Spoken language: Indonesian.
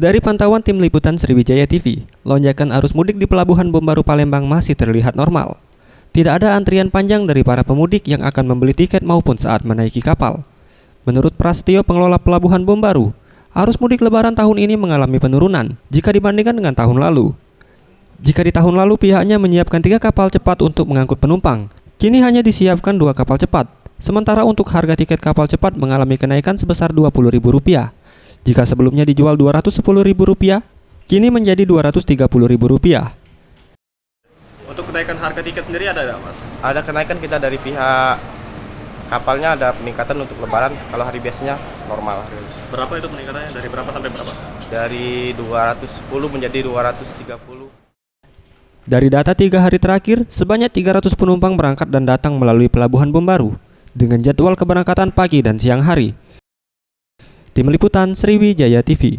Dari pantauan tim liputan Sriwijaya TV, lonjakan arus mudik di Pelabuhan Bom Baru Palembang masih terlihat normal. Tidak ada antrian panjang dari para pemudik yang akan membeli tiket maupun saat menaiki kapal. Menurut Prastio, pengelola Pelabuhan Bom Baru, arus mudik Lebaran tahun ini mengalami penurunan jika dibandingkan dengan tahun lalu. Jika di tahun lalu pihaknya menyiapkan 3 kapal cepat untuk mengangkut penumpang, kini hanya disiapkan 2 kapal cepat. Sementara untuk harga tiket kapal cepat mengalami kenaikan sebesar Rp20.000. Jika sebelumnya dijual Rp210.000, kini menjadi Rp230.000. Untuk kenaikan harga tiket sendiri ada nggak, Mas? Ada kenaikan kita dari pihak kapalnya, ada peningkatan untuk Lebaran. Kalau hari biasanya normal. Berapa itu peningkatannya? Dari berapa sampai berapa? Dari 210 menjadi 230. Dari data 3 hari terakhir, sebanyak 300 penumpang berangkat dan datang melalui Pelabuhan Bom Baru dengan jadwal keberangkatan pagi dan siang hari. Tim Liputan Sriwijaya TV.